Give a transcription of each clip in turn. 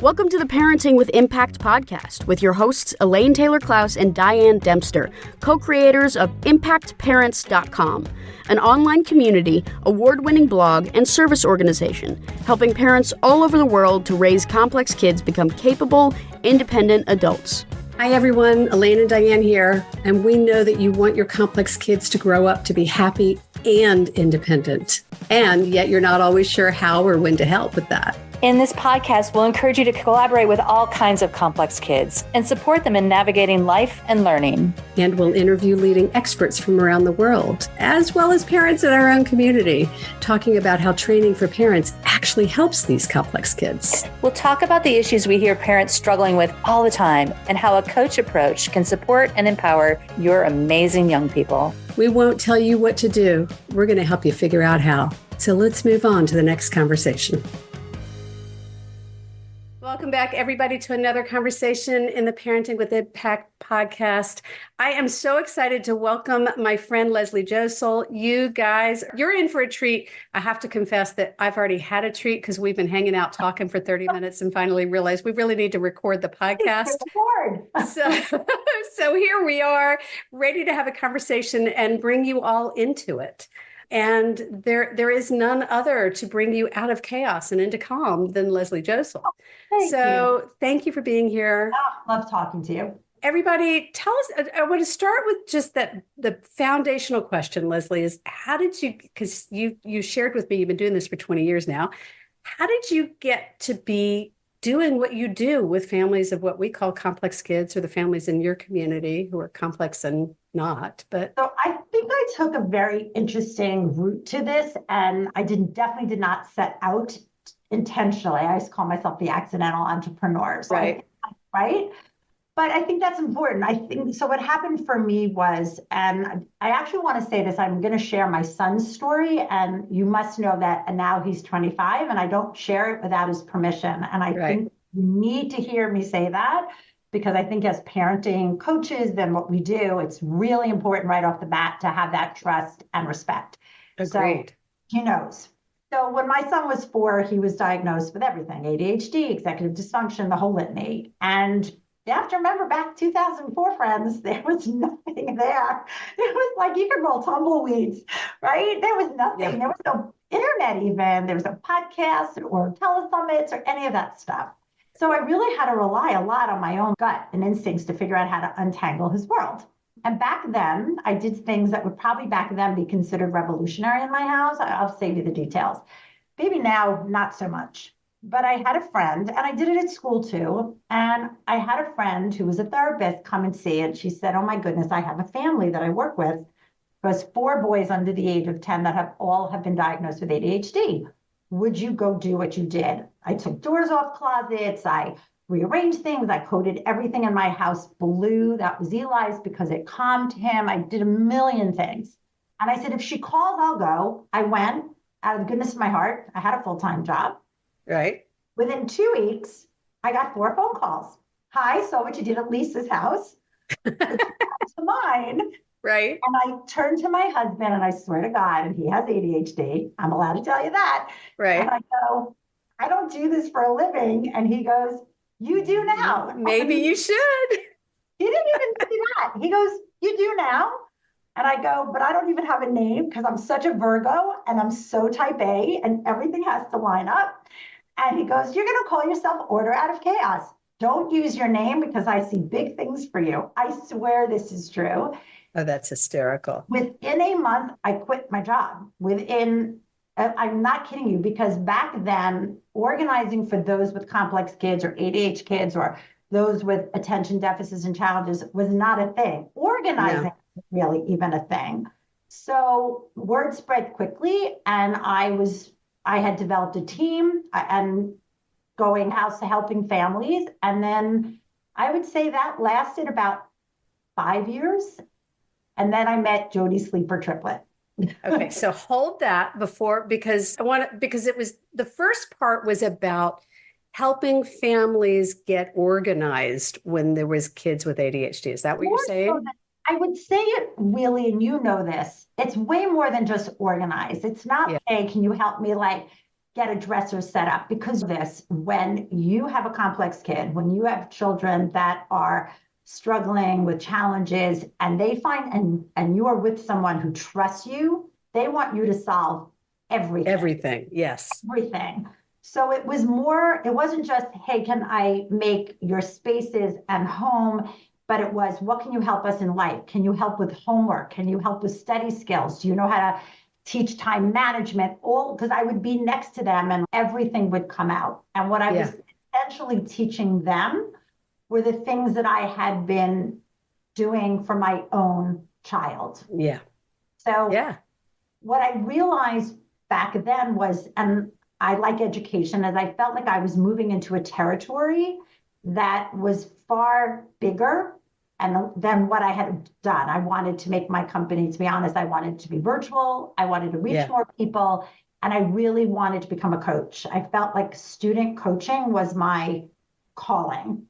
Welcome to the Parenting with Impact podcast with your hosts Elaine Taylor-Klaus and Diane Dempster, co-creators of ImpactParents.com, an online community, award-winning blog, and service organization helping parents all over the world to raise complex kids become capable, independent adults. Hi everyone, Elaine and Diane here, and we know that you want your complex kids to grow up to be happy and independent, and yet you're not always sure how or when to help with that. In this podcast, we'll encourage you to collaborate with all kinds of complex kids and support them in navigating life and learning. And we'll interview leading experts from around the world, as well as parents in our own community, talking about how training for parents actually helps these complex kids. We'll talk about the issues we hear parents struggling with all the time and how a coach approach can support and empower your amazing young people. We won't tell you what to do. We're going to help you figure out how. So let's move on to the next conversation. Welcome back, everybody, to another conversation in the Parenting with Impact podcast. I am so excited to welcome my friend, Leslie Josel. You guys, you're in for a treat. I have to confess that I've already had a treat because we've been hanging out talking for 30 minutes and finally realized we really need to record the podcast. So here we are, ready to have a conversation and bring you all into it. And there is none other to bring you out of chaos and into calm than Leslie Josel. Thank you for being here. Love talking to you. Everybody, tell us, I want to start with just the foundational question, Leslie, is how did you, because you shared with me, you've been doing this for 20 years now. How did you get to be doing what you do with families of what we call complex kids, or the families in your community who are complex and not? But so I think I took a very interesting route to this, and I definitely did not set out intentionally. I always call myself the accidental entrepreneur. So right. But I think that's important. I think so. What happened for me was, and I actually want to say this, I'm going to share my son's story, and you must know that now he's 25 and I don't share it without his permission. And I think you need to hear me say that, because I think as parenting coaches, then what we do, it's really important right off the bat to have that trust and respect. Agreed. So he knows. So when my son was 4, he was diagnosed with everything: ADHD, executive dysfunction, the whole litany. And you have to remember, back 2004, friends, there was nothing there. It was like you could roll tumbleweeds, right? There was nothing. Yeah. There was no internet even. There was no podcast or telesummits or any of that stuff. So I really had to rely a lot on my own gut and instincts to figure out how to untangle his world. And back then, I did things that would probably back then be considered revolutionary in my house. I'll save you the details. Maybe now, not so much. But I had a friend, and I did it at school too. And I had a friend who was a therapist come and see it. She said, "Oh my goodness, I have a family that I work with who has 4 boys under the age of 10 that have been diagnosed with ADHD. Would you go do what you did?" I took doors off closets. I rearranged things. I coated everything in my house blue. That was Eli's because it calmed him. I did a million things. And I said, if she calls, I'll go. I went out of the goodness of my heart. I had a full-time job. Right. Within 2 weeks, I got 4 phone calls. "Hi, saw what you did at Lisa's house." To mine. Right. And I turned to my husband, and I swear to God, and he has ADHD. I'm allowed to tell you that. Right. And I go, "I don't do this for a living." And he goes, "You do now." Maybe you should. He didn't even do that. He goes, "You do now?" And I go, "But I don't even have a name because I'm such a Virgo and I'm so type A and everything has to line up." And he goes, "You're going to call yourself Order Out of Chaos. Don't use your name because I see big things for you." I swear this is true. Oh, that's hysterical. Within a month, I quit my job. I'm not kidding you, because back then, organizing for those with complex kids or ADHD kids or those with attention deficits and challenges was not a thing. Organizing was really even a thing. So word spread quickly, and I had developed a team and going house to helping families. And then I would say that lasted about 5 years. And then I met Jody's sleeper triplet. Okay, so hold that because it was, the first part was about helping families get organized when there was kids with ADHD. Is that what you're saying? I would say it really, and you know this, it's way more than just organized. It's not, hey, can you help me get a dresser set up because of this. When you have a complex kid, when you have children that are struggling with challenges and they find, and you are with someone who trusts you, they want you to solve everything. Everything. Yes. Everything. So it was more, it wasn't just, hey, can I make your spaces and home? But it was, what can you help us in life? Can you help with homework? Can you help with study skills? Do you know how to teach time management? All because I would be next to them and everything would come out. And what I was essentially teaching them were the things that I had been doing for my own child. Yeah. So what I realized back then was, and I like education, as I felt like I was moving into a territory that was far bigger than what I had done. I wanted to make my company, to be honest, I wanted to be virtual. I wanted to reach more people. And I really wanted to become a coach. I felt like student coaching was my calling.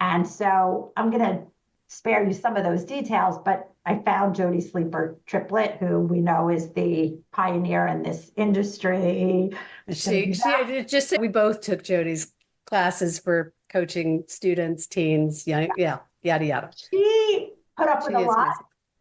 And so I'm going to spare you some of those details, but I found Jody Sleeper Triplett, who we know is the pioneer in this industry. She just said we both took Jody's classes for coaching students, teens, yada, yada. She put up with a lot.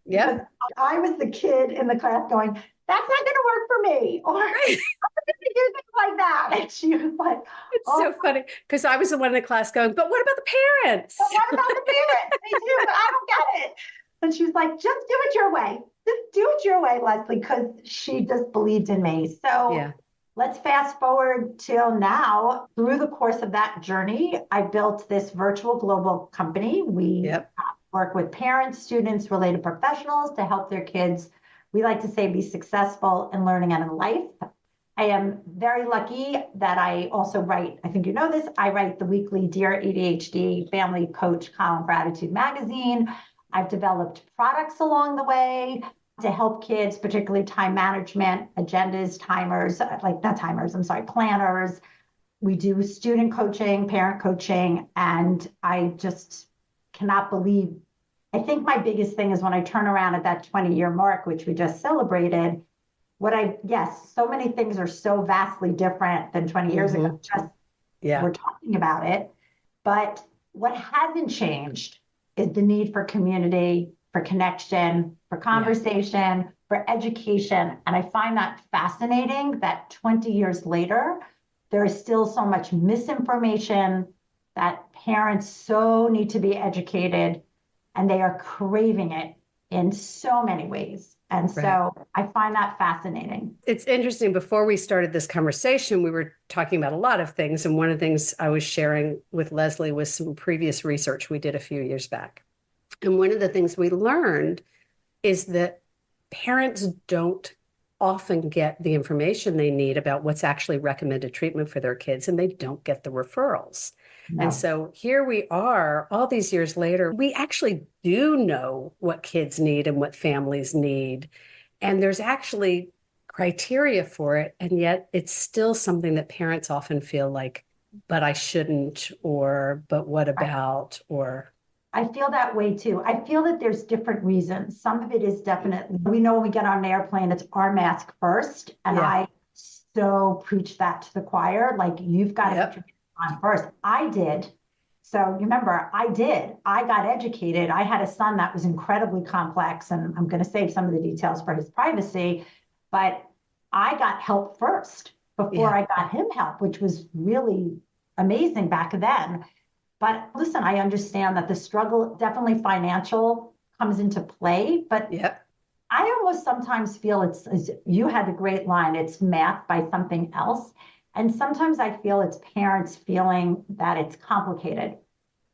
Yeah. I was the kid in the class going, that's not going to work for me. Or I'm going to do things like that. And she was like, it's so funny because I was the one in the class going, but what about the parents? But what about the parents? They do, but I don't get it. And she's like, just do it your way. Just do it your way, Leslie, because she just believed in me. So let's fast forward till now. Through the course of that journey, I built this virtual global company. We work with parents, students, related professionals to help their kids, we like to say, be successful in learning and in life. I am very lucky that I also write, I think you know this, I write the weekly Dear ADHD Family Coach column for Attitude Magazine. I've developed products along the way to help kids, particularly time management, agendas, timers, planners. We do student coaching, parent coaching, and I just cannot believe, I think my biggest thing is when I turn around at that 20-year mark, which we just celebrated, so many things are so vastly different than 20 years ago, just we're talking about it. But what hasn't changed is the need for community, for connection, for conversation, for education. And I find that fascinating that 20 years later, there is still so much misinformation that parents so need to be educated, and they are craving it in so many ways. And so I find that fascinating. It's interesting. Before we started this conversation, we were talking about a lot of things. And one of the things I was sharing with Leslie was some previous research we did a few years back. And one of the things we learned is that parents don't often get the information they need about what's actually recommended treatment for their kids, and they don't get the referrals. No. And so here we are, all these years later, we actually do know what kids need and what families need. And there's actually criteria for it. And yet it's still something that parents often feel like, but I shouldn't, or, but what about, or. I feel that way too. I feel that there's different reasons. Some of it is definitely, we know when we get on an airplane, it's our mask first. And I so preach that to the choir, like you've got to put your mask on first. I did. So remember, I got educated. I had a son that was incredibly complex, and I'm going to save some of the details for his privacy, but I got help first before I got him help, which was really amazing back then. But listen, I understand that the struggle, definitely financial, comes into play. But I almost sometimes feel it's, you had a great line, it's math by something else. And sometimes I feel it's parents feeling that it's complicated,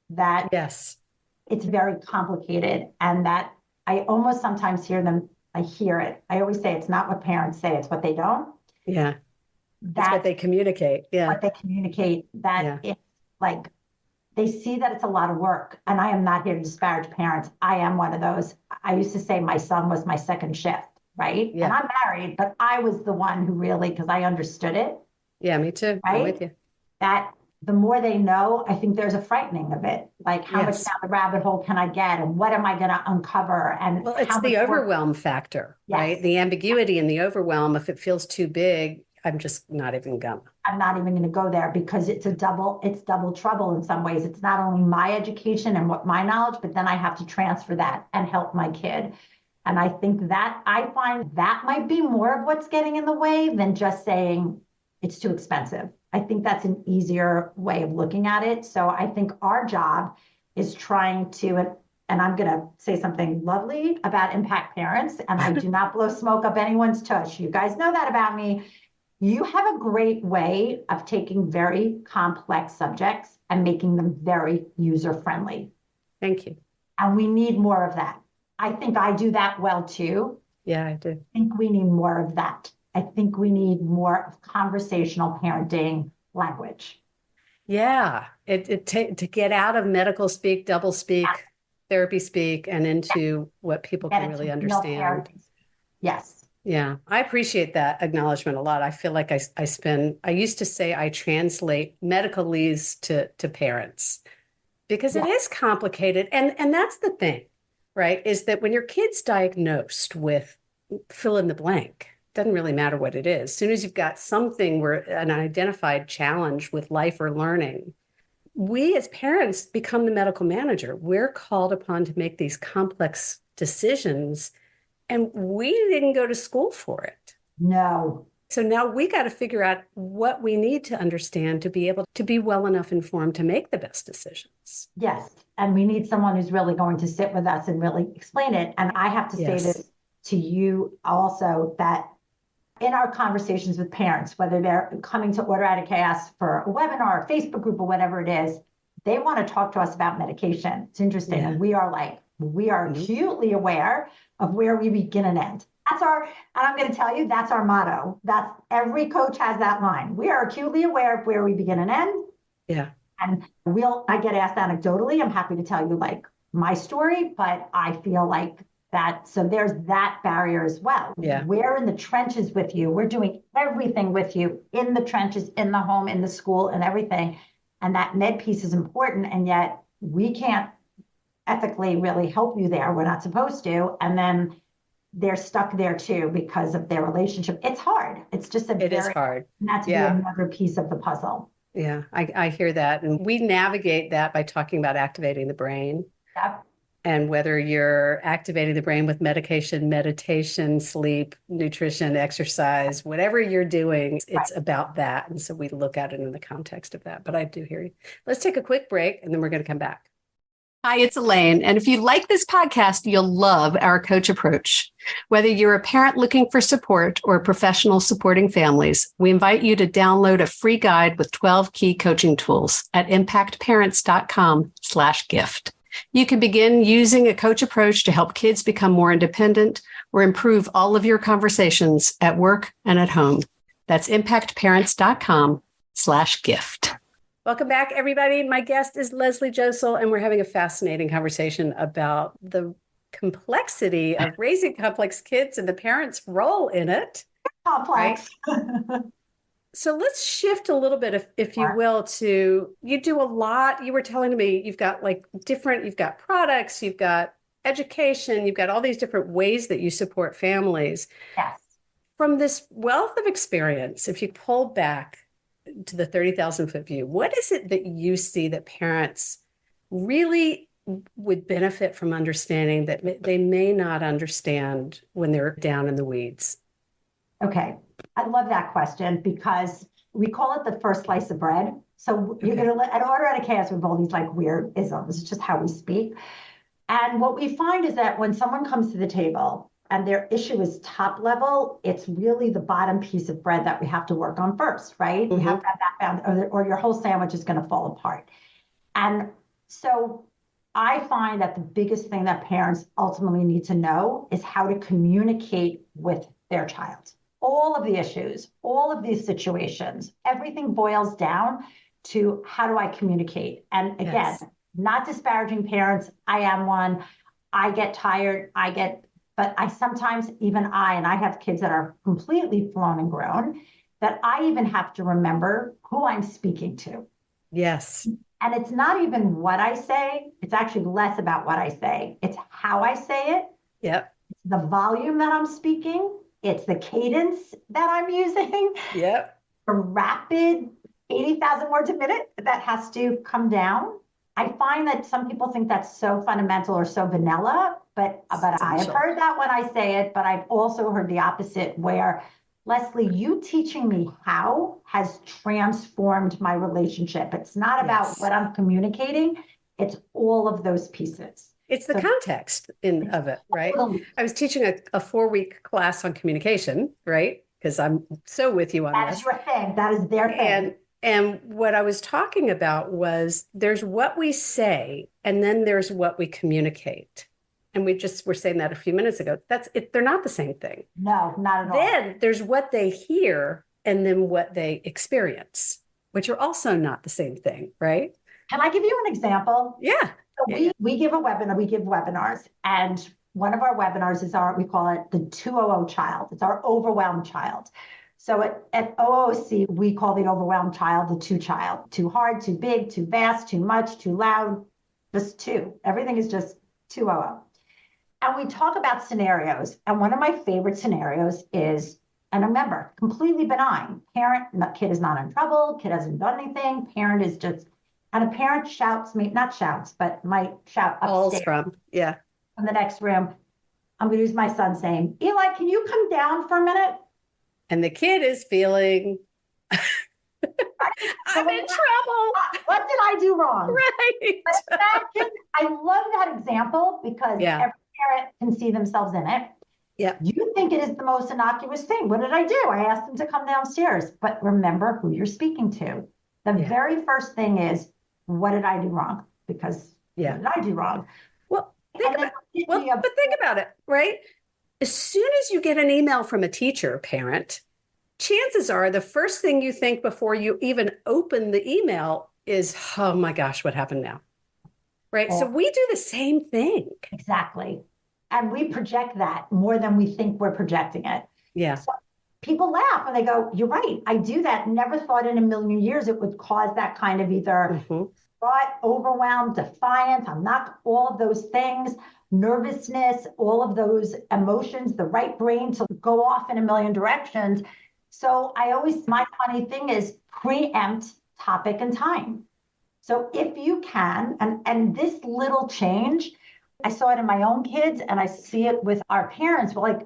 that it's very complicated, and that I almost sometimes hear them, I hear it. I always say it's not what parents say, it's what they don't. Yeah. That's what they communicate. Yeah. What they communicate, that it's like, they see that it's a lot of work. And I am not here to disparage parents. I am one of those. I used to say my son was my second shift, right? Yeah. And I'm married, but I was the one who really, because I understood it. Yeah, me too. Right? I'm with you. That the more they know, I think there's a frightening of it. Like how much down the rabbit hole can I get? And what am I going to uncover? And well, it's the overwhelm factor, right? The ambiguity and the overwhelm. If it feels too big, I'm just not even gonna. I'm not even going to go there because it's double trouble in some ways. It's not only my education and what my knowledge, but then I have to transfer that and help my kid. And I think that I find that might be more of what's getting in the way than just saying it's too expensive. I think that's an easier way of looking at it. So I think our job is trying to, and I'm going to say something lovely about impact parents, and I do not blow smoke up anyone's tush. You guys know that about me. You have a great way of taking very complex subjects and making them very user-friendly. Thank you. And we need more of that. I think I do that well too. Yeah, I do. I think we need more of that. I think we need more of conversational parenting language. Yeah, to get out of medical speak, double speak, therapy speak, and into what people can really understand. Yes. Yeah, I appreciate that acknowledgement a lot. I feel like I used to say I translate medicalese to parents because it is complicated. And that's the thing, right? Is that when your kid's diagnosed with fill in the blank, doesn't really matter what it is. As soon as you've got something where an identified challenge with life or learning, we as parents become the medical manager. We're called upon to make these complex decisions, and we didn't go to school for it. No. So now we got to figure out what we need to understand to be able to be well enough informed to make the best decisions. Yes. And we need someone who's really going to sit with us and really explain it. And I have to say this to you also, that in our conversations with parents, whether they're coming to Order Out of Chaos for a webinar, a Facebook group, or whatever it is, they want to talk to us about medication. It's interesting. And we are acutely aware of where we begin and end. And I'm going to tell you, that's our motto. That's every coach has that line. We are acutely aware of where we begin and end. Yeah. And I get asked anecdotally, I'm happy to tell you like my story, but I feel like that, so there's that barrier as well. Yeah. We're in the trenches with you. We're doing everything with you in the trenches, in the home, in the school, and everything. And that med piece is important. And yet we can't ethically really help you there. We're not supposed to. And then they're stuck there too because of their relationship. It's hard. It's just it is hard. And that's another piece of the puzzle. Yeah, I hear that. And we navigate that by talking about activating the brain. Yep. And whether you're activating the brain with medication, meditation, sleep, nutrition, exercise, whatever you're doing, it's about that. And so we look at it in the context of that. But I do hear you. Let's take a quick break and then we're going to come back. Hi, it's Elaine. And if you like this podcast, you'll love our coach approach. Whether you're a parent looking for support or a professional supporting families, we invite you to download a free guide with 12 key coaching tools at impactparents.com/gift. You can begin using a coach approach to help kids become more independent or improve all of your conversations at work and at home. That's impactparents.com/gift. Welcome back, everybody. My guest is Leslie Josel, and we're having a fascinating conversation about the complexity of raising complex kids and the parents' role in it. Complex. Right? So let's shift a little bit, if you will, to, you do a lot. You were telling me you've got you've got products, you've got education, you've got all these different ways that you support families. Yes. From this wealth of experience, if you pull back to the 30,000-foot view, what is it that you see that parents really would benefit from understanding that they may not understand when they're down in the weeds? Okay. I love that question because we call it the first slice of bread. So you're going to, at Order Out of Chaos, we have all these like weird isms. It's just how we speak. And what we find is that when someone comes to the table and their issue is top level, it's really the bottom piece of bread that we have to work on first, right? We have to have that found, or your whole sandwich is going to fall apart. And so I find that the biggest thing that parents ultimately need to know is how to communicate with their child. All of the issues, all of these situations, everything boils down to how do I communicate? And again, not disparaging parents. I am one. I get tired. But I sometimes, and I have kids that are completely flown and grown, that I even have to remember who I'm speaking to. Yes. And it's not even what I say. It's actually less about what I say. It's how I say it. Yep. The volume that I'm speaking. It's the cadence that I'm using. Yep. A rapid 80,000 words a minute that has to come down. I find that some people think that's so fundamental or so vanilla, but I have heard that when I say it, but I've also heard the opposite where, Leslie, you teaching me how has transformed my relationship. It's not about what I'm communicating. It's all of those pieces. It's the context of it, right? I was teaching a 4-week class on communication, right? Because I'm so with you on this. That is your thing. That is their thing. And what I was talking about was there's what we say, and then there's what we communicate. And we just were saying that a few minutes ago. That's it. They're not the same thing. No, not at all. Then there's what they hear and then what they experience, which are also not the same thing, right? Can I give you an example? Yeah. So we give a webinar, we give webinars, and one of our webinars is we call it the 200 child. It's our overwhelmed child. So at OOC, we call the overwhelmed child the 2 child. Too hard, too big, too vast, too much, too loud, just 2. Everything is just 200. And we talk about scenarios. And one of my favorite scenarios is, and remember, completely benign. Kid is not in trouble, kid hasn't done anything, parent is just, and a parent shouts, not shouts, but might shout upstairs from the next room. I'm going to use my son saying, Eli, can you come down for a minute? And the kid is feeling, I'm in trouble. What did I do wrong? Right. But imagine, I love that example because every parent can see themselves in it. Yeah. You think it is the most innocuous thing. What did I do? I asked them to come downstairs. But remember who you're speaking to. The very first thing is, what did I do wrong? Because what did I do wrong? Well, think about it, right? As soon as you get an email from a teacher, parent, chances are the first thing you think before you even open the email is, oh my gosh, what happened now? Right? So we do the same thing. Exactly. And we project that more than we think we're projecting it. Yeah. So people laugh and they go, you're right. I do that. Never thought in a million years it would cause that kind of either thought, overwhelmed, defiance. I'm not all of those things, nervousness, all of those emotions, the right brain to go off in a million directions. So my funny thing is preempt topic and time. So if you can, and this little change, I saw it in my own kids and I see it with our parents, we're like,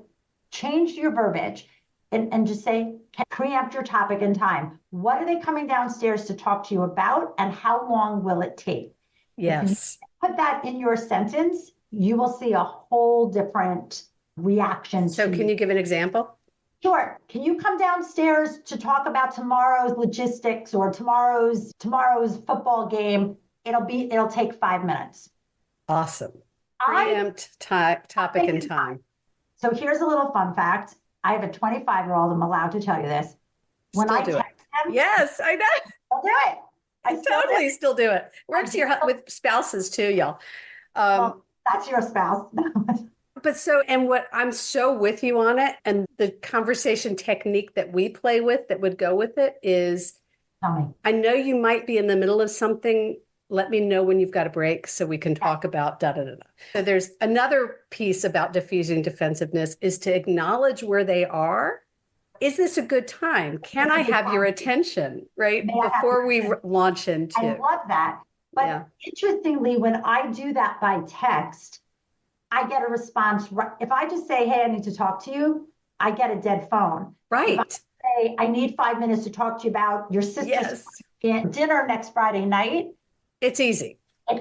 change your verbiage and just say, preempt your topic and time. What are they coming downstairs to talk to you about and how long will it take? Yes. If you put that in your sentence, you will see a whole different reaction. So can you give an example? Sure. Can you come downstairs to talk about tomorrow's logistics or tomorrow's football game? It'll take 5 minutes. Awesome. Preempt topic and time. So here's a little fun fact. I have a 25-year-old. I'm allowed to tell you this. When I text him, yes, I know. I'll do it. I still do it. Works here with spouses too, y'all. Well, that's your spouse. And what I'm so with you on it, and the conversation technique that we play with that would go with it is, tell me. I know you might be in the middle of something. Let me know when you've got a break so we can talk about da-da-da-da. So there's another piece about diffusing defensiveness is to acknowledge where they are. Is this a good time? Can I have your attention, right? Before we launch into. I love that. But interestingly, when I do that by text, I get a response. If I just say, hey, I need to talk to you, I get a dead phone. Right. If I say, I need 5 minutes to talk to you about your sister's dinner next Friday night. It's easy.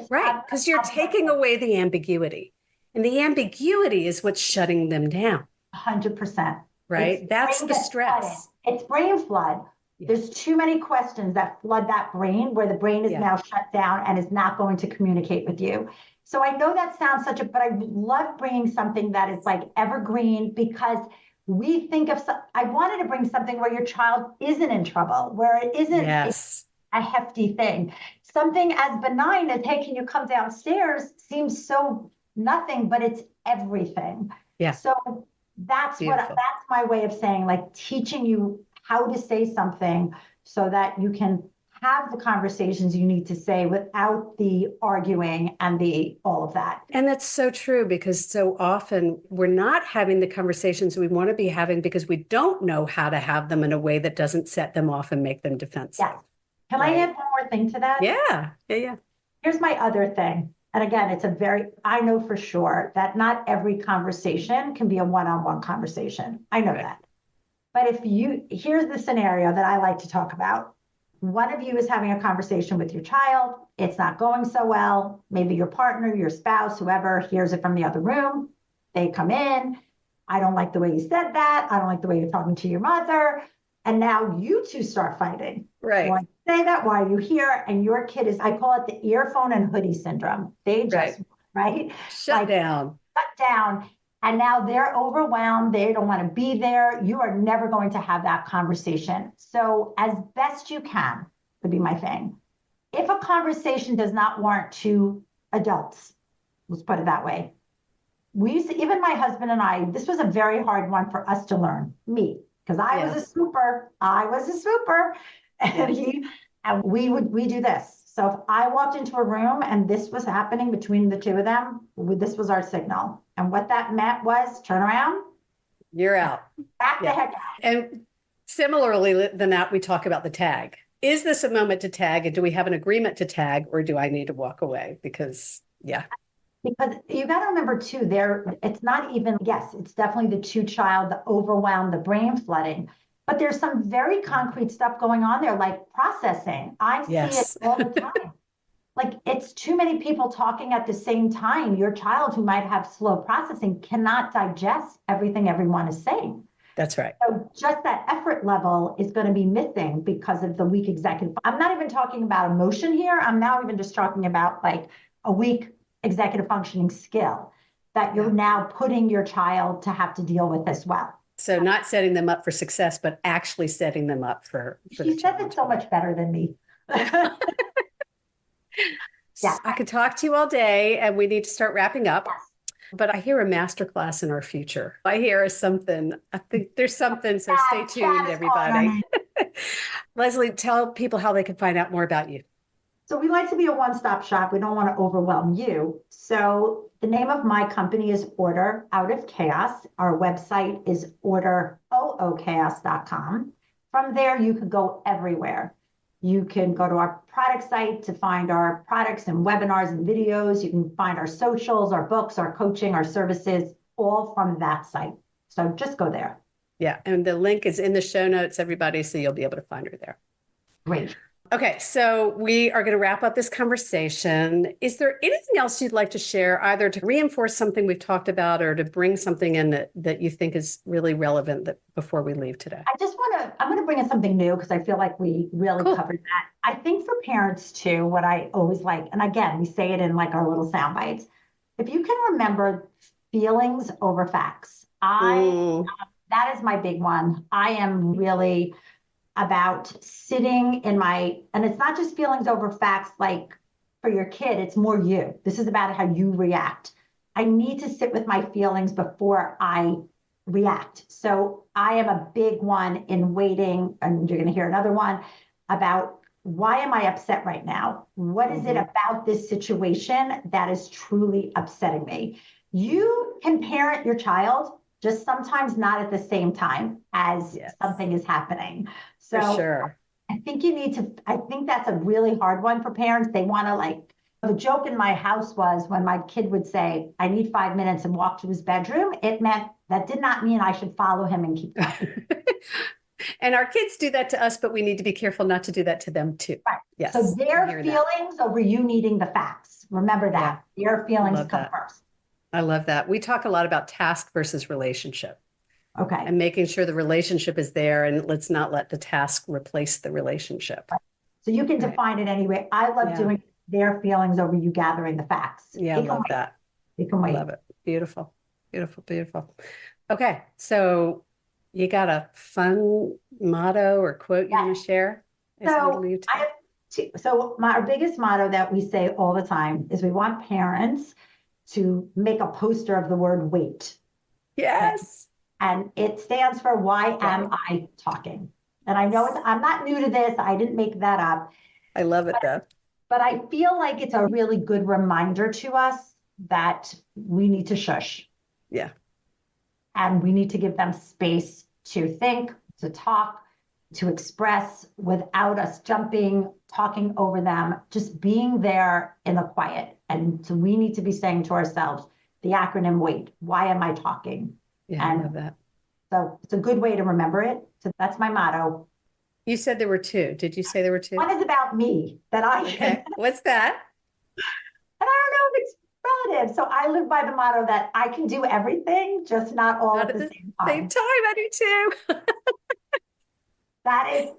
Right. Because you're taking away the ambiguity. And the ambiguity is what's shutting them down. 100%. Right. That's the stress. It's brain flood. Yeah. There's too many questions that flood that brain where the brain is now shut down and is not going to communicate with you. So I know that sounds but I love bringing something that is like evergreen because we think of, I wanted to bring something where your child isn't in trouble, where it isn't a hefty thing. Something as benign as, hey, can you come downstairs seems so nothing, but it's everything. Yeah. So that's my way of saying, like, teaching you how to say something so that you can have the conversations you need to say without the arguing and the all of that. And that's so true, because so often we're not having the conversations we want to be having because we don't know how to have them in a way that doesn't set them off and make them defensive. Yes. Can I add one more thing to that? Yeah. Here's my other thing. And again, I know for sure that not every conversation can be a one-on-one conversation. I know that. But here's the scenario that I like to talk about. One of you is having a conversation with your child. It's not going so well. Maybe your partner, your spouse, whoever hears it from the other room. They come in. I don't like the way you said that. I don't like the way you're talking to your mother. And now you two start fighting. Right. Why say that? Why are you here? And your kid I call it the earphone and hoodie syndrome. They just, right? Shut down. Shut down. And now they're overwhelmed. They don't want to be there. You are never going to have that conversation. So as best you can, would be my thing. If a conversation does not warrant two adults, let's put it that way. Even my husband and I, this was a very hard one for us to learn, me, because I was a swooper. And we do this. So if I walked into a room and this was happening between the two of them, this was our signal. And what that meant was turn around. You're out. Back the heck out. And similarly than that, we talk about the tag. Is this a moment to tag? And do we have an agreement to tag, or do I need to walk away? Because you got to remember too, it's not even, yes, it's definitely the two-child, the overwhelm, the brain flooding. But there's some very concrete stuff going on there, like processing. I see it all the time. Like, it's too many people talking at the same time. Your child who might have slow processing cannot digest everything everyone is saying. That's right. So just that effort level is going to be missing because of the weak executive. I'm not even talking about emotion here. I'm now even just talking about like a weak executive functioning skill that you're now putting your child to have to deal with as well. So not setting them up for success, but actually setting them up for She said it so much better than me. Yeah, I could talk to you all day, and we need to start wrapping up. But I hear a masterclass in our future. I hear something. I think there's something. So stay tuned, everybody. Leslie, tell people how they can find out more about you. So we like to be a one-stop shop. We don't want to overwhelm you. So the name of my company is Order Out of Chaos. Our website is orderoochaos.com. From there, you could go everywhere. You can go to our product site to find our products and webinars and videos. You can find our socials, our books, our coaching, our services, all from that site. So just go there. Yeah. And the link is in the show notes, everybody, so you'll be able to find her there. Great. Okay, so we are going to wrap up this conversation. Is there anything else you'd like to share, either to reinforce something we've talked about or to bring something in that you think is really relevant before we leave today? I'm going to bring in something new because I feel like we really covered that. I think for parents too, what I always like, and again, we say it in like our little sound bites. If you can remember feelings over facts, that is my big one. I am really about sitting in and it's not just feelings over facts like for your kid, it's more you. This is about how you react. I need to sit with my feelings before I react. So I am a big one in waiting, and you're going to hear another one about why am I upset right now? What is it about this situation that is truly upsetting me? You can parent your child, just sometimes not at the same time as something is happening. So I think I think that's a really hard one for parents. They want to the joke in my house was when my kid would say, I need 5 minutes and walk to his bedroom, that did not mean I should follow him and keep going. And our kids do that to us, but we need to be careful not to do that to them too. Right. Yes. So their feelings over you needing the facts. Remember that. Their feelings come first. I love that. We talk a lot about task versus relationship. Okay. And making sure the relationship is there, and let's not let the task replace the relationship. Right. So you can define it anyway. I love doing their feelings over you gathering the facts. Yeah, I love that. You can wait. Love it. Beautiful. Beautiful. Beautiful. Okay. So you got a fun motto or quote you want to share? Our biggest motto that we say all the time is we want parents to make a poster of the word wait. Yes. And it stands for why am I talking? And I know I'm not new to this. I didn't make that up. I love it though. But I feel like it's a really good reminder to us that we need to shush. Yeah. And we need to give them space to think, to talk, to express without us jumping, talking over them, just being there in the quiet. And so we need to be saying to ourselves, the acronym WAIT, why am I talking? Yeah, and I love that. So it's a good way to remember it. So that's my motto. You said there were two. Did you say there were two? One is about me that I Okay. What's that? And I don't know if it's relative. So I live by the motto that I can do everything, just not all Not at the same time. Same time, I do too. That is,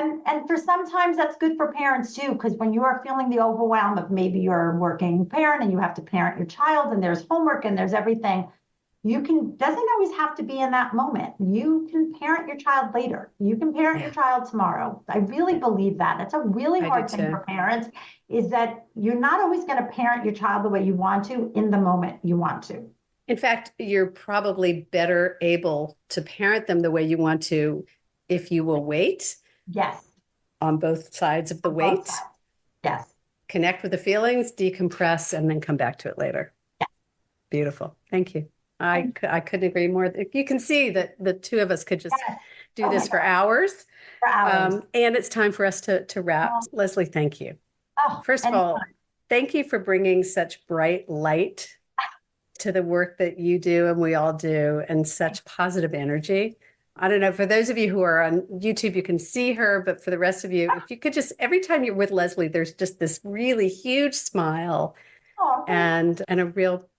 and for sometimes that's good for parents too, because when you are feeling the overwhelm of maybe you're a working parent and you have to parent your child and there's homework and there's everything, doesn't always have to be in that moment. You can parent your child later. You can parent your child tomorrow. I really believe that. That's a really hard thing for parents, is that you're not always going to parent your child the way you want to in the moment you want to. In fact, you're probably better able to parent them the way you want to if you will wait. Yes. On both sides of the wait. Yes. Connect with the feelings, decompress, and then come back to it later. Yes. Beautiful. Thank you. I couldn't agree more. You can see that the two of us could just do this for hours. For hours. And it's time for us to wrap. Leslie, thank you. First of all, thank you for bringing such bright light to the work that you do and we all do, and such positive energy. I don't know, for those of you who are on YouTube, you can see her, but for the rest of you, if you could just, every time you're with Leslie, there's just this really huge smile and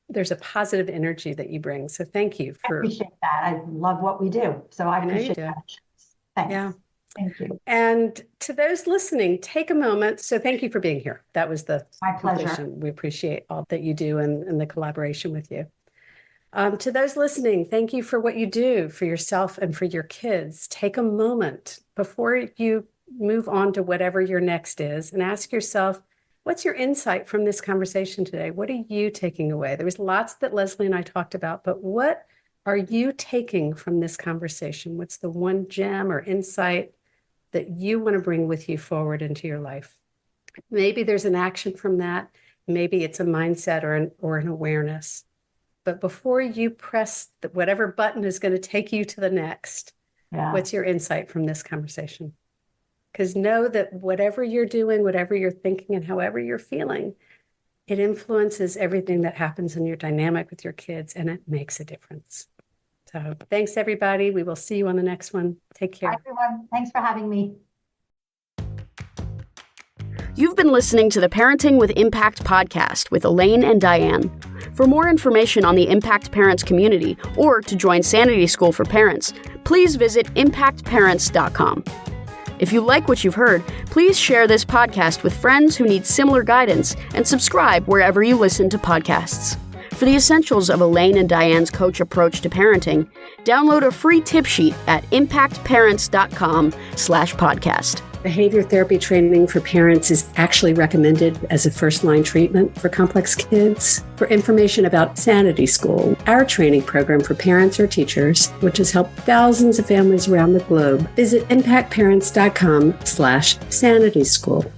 there's a positive energy that you bring. So thank you I appreciate that. I love what we do. So I appreciate that. Thanks. Yeah. Thank you. And to those listening, take a moment. So thank you for being here. That was my pleasure. Conclusion. We appreciate all that you do and the collaboration with you. To those listening, thank you for what you do for yourself and for your kids. Take a moment before you move on to whatever your next is and ask yourself, what's your insight from this conversation today? What are you taking away? There was lots that Leslie and I talked about, but what are you taking from this conversation? What's the one gem or insight that you want to bring with you forward into your life? Maybe there's an action from that. Maybe it's a mindset or an awareness. But before you press whatever button is going to take you to the next, what's your insight from this conversation? Because know that whatever you're doing, whatever you're thinking, and however you're feeling, it influences everything that happens in your dynamic with your kids, and it makes a difference. So thanks, everybody. We will see you on the next one. Take care. Bye, everyone. Thanks for having me. You've been listening to the Parenting with Impact podcast with Elaine and Diane. For more information on the Impact Parents community or to join Sanity School for Parents, please visit impactparents.com. If you like what you've heard, please share this podcast with friends who need similar guidance and subscribe wherever you listen to podcasts. For the essentials of Elaine and Diane's coach approach to parenting, download a free tip sheet at impactparents.com/podcast. Behavior therapy training for parents is actually recommended as a first-line treatment for complex kids. For information about Sanity School, our training program for parents or teachers, which has helped thousands of families around the globe, visit impactparents.com/sanityschool.